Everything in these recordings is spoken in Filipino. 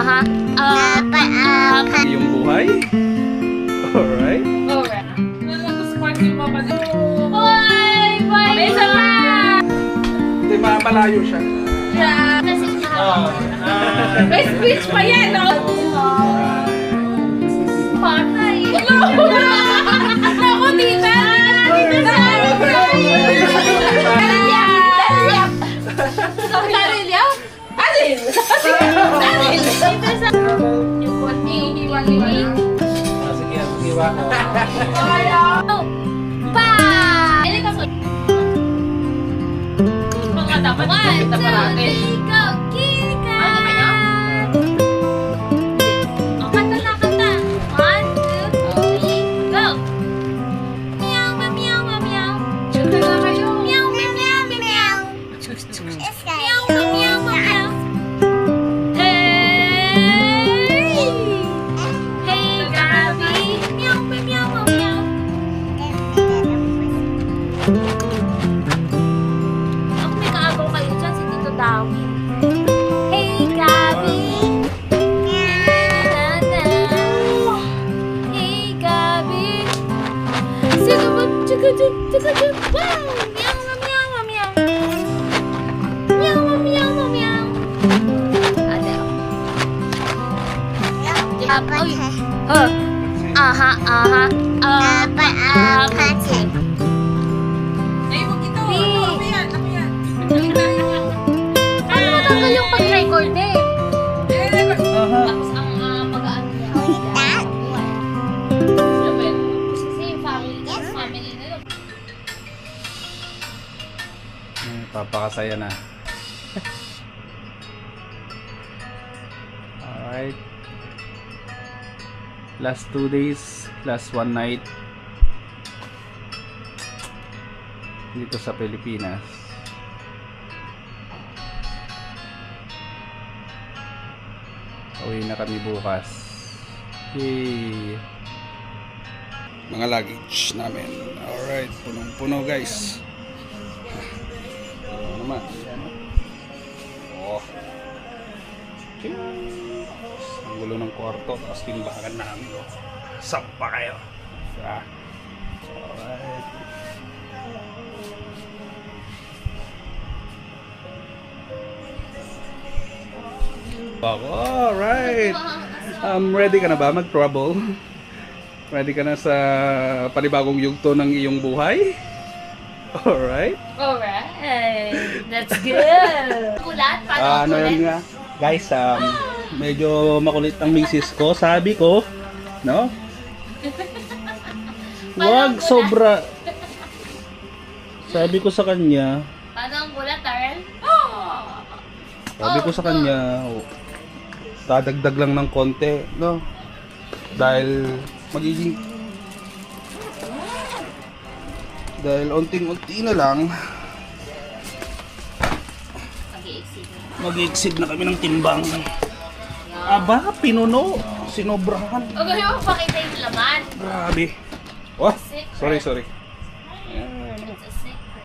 aha. Iyong buhay? Alright. Alright. Nag-spark yung mama niya. Hoy! Bye! May isa pa! Hindi, malayo siya. Yeah. May speech pa yan, no? Patay! Ako, tita! Tarilya? Alin? Tarilya? Yung konti, hiwag-hiwag. Sige, iwa ko. Pa! Ilan ka po? Mga dapat kita parati. Go! Kika! Ano ba niya? Kanta na, kanta. 1, 2, 3, go! Meow, meow, meow, meow, meow. Tsaka na kayo. Meow, meow, meow, meow, meow. Meow, meow, meow, meow, meow. Hey! Hey, Gabi! Meow, meow, meow, meow, meow. Ako may kaagaw kayo dyan, si Tito Dawi. Hey, Gabi! Na-na-na. Hey, Gabi! Sige ba? Tsaka-tsuk, tsaka-tsuk. Wow! Meow, meow, meow, meow. Meow, meow, meow, meow. Ate, Oy. Aha, aha. Apa, apa. Ay, huwag ito. Ako yan. Ako yan. Ano matanggal yung pag-record eh? Aha. Tapos ang pag-ano niya. Kasi family nila. Papakasaya na. Alright. Last 2 days, last 1 night dito sa Pilipinas. Uwi na kami bukas. Yay! Mga luggage namin. Alright, punong-puno guys. Ano naman? Yan. Oh. Ang gulo ng kwarto. Tapos timbangan namin. Oh. Sampa kayo. Ah. Alright. Alright. Ready ka na ba mag-trouble? Ready ka na sa panibagong yugto ng iyong buhay? Alright. Alright. That's good. Kulat? Paano Ano yun nga? Guys, medyo makulit ang misis ko. Sabi ko, no? Wag sobra. Sabi ko sa kanya, Paano ang kulat, Tarel? sabi ko sa kanya, dadagdag lang ng konti, no? Dahil magiging unting-unti na lang mag-exceed na kami ng timbang. Aba, pinuno. Sinobrahan. Huwag mo pakita yung laman. Grabe. Oh, sorry. It's a secret.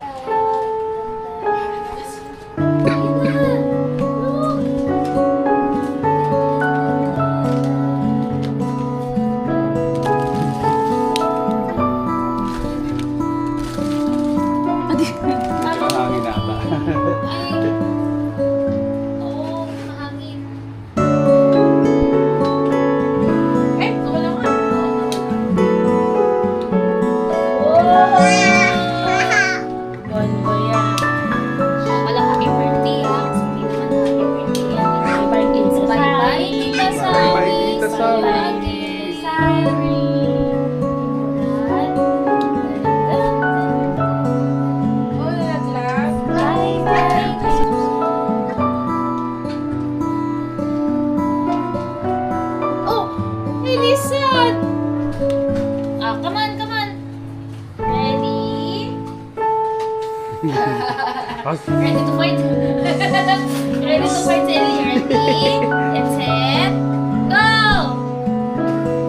Mahangin na ata. Oo, mahangin. Ay, wala ka. Ano yan? Wala happy birthday ha. Hindi naman happy birthday yan. Happy birthday sa bye-bye, Tita Sari. Bye-bye, Tita Sari. Sari. Wala lang. Bye-bye. Oh, Elisan! Come on, come on. Ready? Ready to fight? Ready to fight, Ellie? Ready? And set. Go!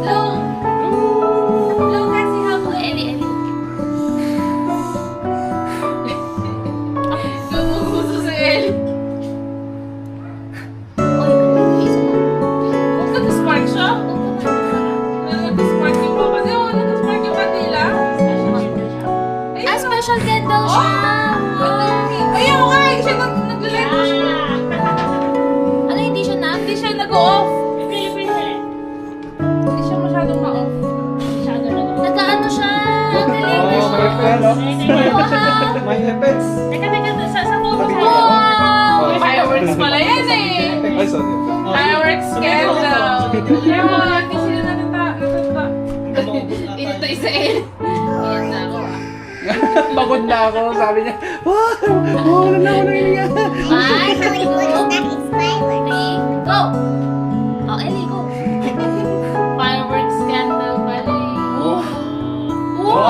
Go! Go kasi habol. Ellie. Lumukuso si Ellie. Oy, isa pa. no? My effects. Teka, sa tubo Sabi sa ko, Wow! Fireworks pala yan eh. Ay, sorry. Fireworks candle. Kaya mo, hindi sila natata. Ito isa eh. Yan na ako ah. Pagod na ako, sabi niya. Wow, wala na ako nangyayari. Five, three, go! Oh, Ellie, go. Fireworks candle pala eh. Wow!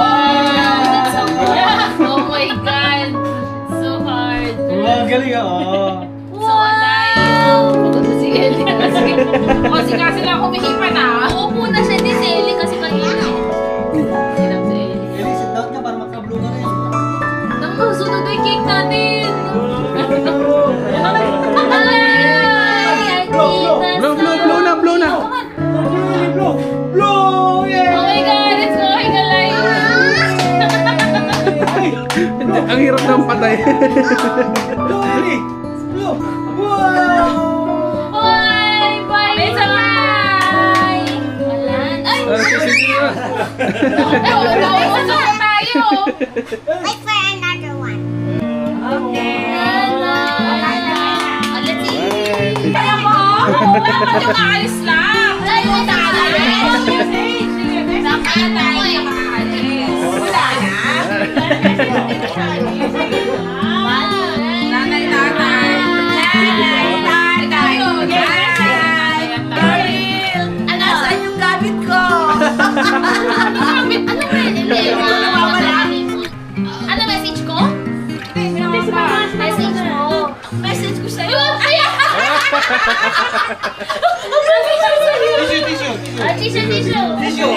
That's so hard. Oh my God. So hard. Wow, galing ah. Oh. So alive. Pagod na si Ellie. Kasi lang humihipa na. Uupo na siya ni si Ellie kasi kanina eh. Hirap si Ellie. Ellie, sit down ka para magka-blue ka rin. Naku, sunod na yung cake natin. Blow na. Blue! Blue! Yeah! Oh my God, it's going alive. Hindi, ang hirap ng patay. Blue, Ellie! Blue! Wow! Bye! Bye! May sabay! Wala. Ay! Sige na. Nauuso pa tayo. Wait for another one. Wala. Oh, let's see. Kaya mo? Oo nga, pati maalis lang. Ay, wala. Nakakita ko eh. Wala na. Nanay, tatay. Nanay, tatay. Nanay. Daryl. Nasaan yung gamit ko? Gamit? Ano ba yun? Hindi. Nawawala. Ano message ko? Message mo. Message ko sa'yo. Ay! Tissue! Ah, tissue. Tissue!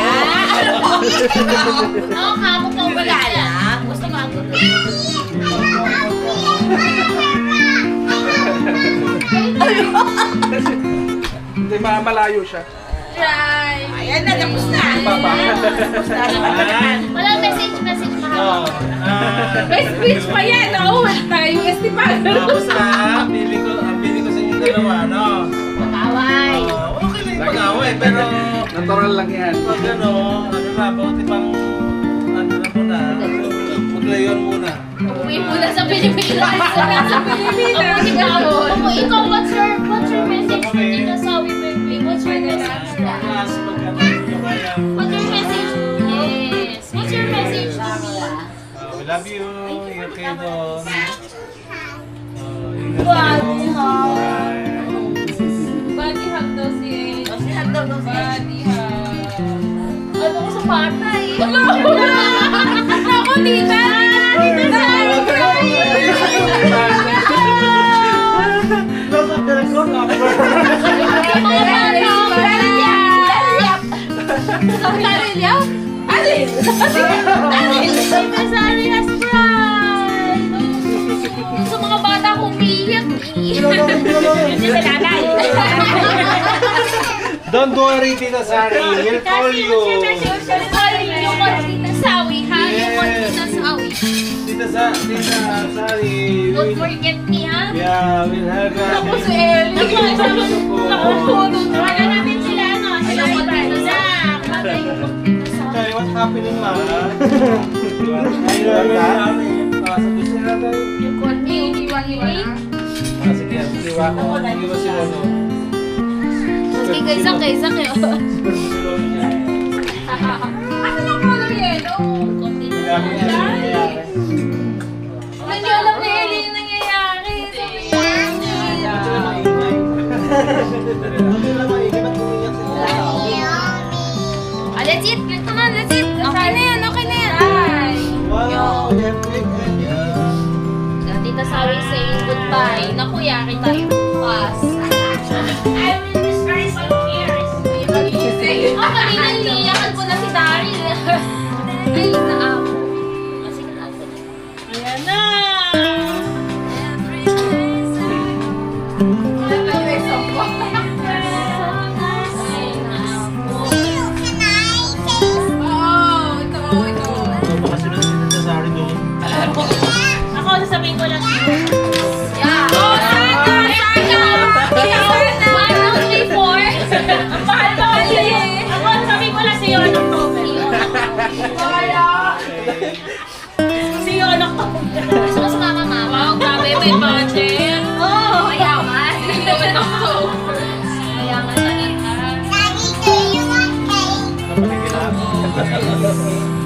Oo, kamok na wala lang. Gusto mo ako. Hindi, malayo siya. Try. Ayan na, tapos na. Papa. Wala message mahal. May speech pa yan, oh. Naka-UST pa. Tapos ang bili ko sa inyo dalawa, no? Mag-away. Okay lang yung pag-away, pero Natural lang yan. pag ano na, buti pang, ano na muna, maglayon muna. Umuwi muna sa Pilipinas. Sa Pilipinas. Ikaw, what's your message to Tita Sawi Baby? What's your message? Mas pag ano nyo kaya, What's your message? Yes. What's your message to me? we love you, ingat kayo doon. Body hug. Body hug daw si Body hug. Ano ko sa patay? Ako, tita! Tita! Close up the record after. Alin? Sa mga bata kong umiiyak. Hindi sa nanay. Don't worry, Tita Sari, we'll call you. Yung Tita Sawi, ha? Yung Tita Sawi. Tita Sari, Don't forget me, ha? yeah, we'll have Ako si Ellie. Nakapunod. Wala natin sila, ano? Sila ko dito sa patay ko. Sorry, what's happening, ma? Ayun namin. Sabi siya natin. Yung konti, iwan-iwan. Sige, siwa ko. Iwa si Rono. Okay, kaysa kayo. Ano na color yellow? Konti na Grabe lang. niya nangyayari. Hindi alam ni Ellie yung nangyayari. Ba't sila maingay? Ba't sila maingay? Ba't umiyak sila? Ah, that's it. Come on, that's it. Okay na yan, okay na yan. Ay. Wow! Epic! Tita Sawi saying goodbye. Naku, yaki tayo. Pass. I will destroy some tears. Mag-iisip. Oh, kanina niliyakan ko na si Daryl. Ay, na ako. Kasi na ako. Ayan na. Wala tayo isang pa. Ay, na ako. Ito. Baka sunod si Tita Sari doon. Ako, sasabihin ko lang. Yeah. Oh, sana! One, two, three, four. Ang mahal eh. Ako, sasabihin ko lang sa'yo. Anong October? Kaya. Gusto mo sumama, mama? Wow, grabe, may budget. Oh, mayaman. Hindi naman ako. Mayaman na rin. Daddy, do you want cake? Kapatid ka na.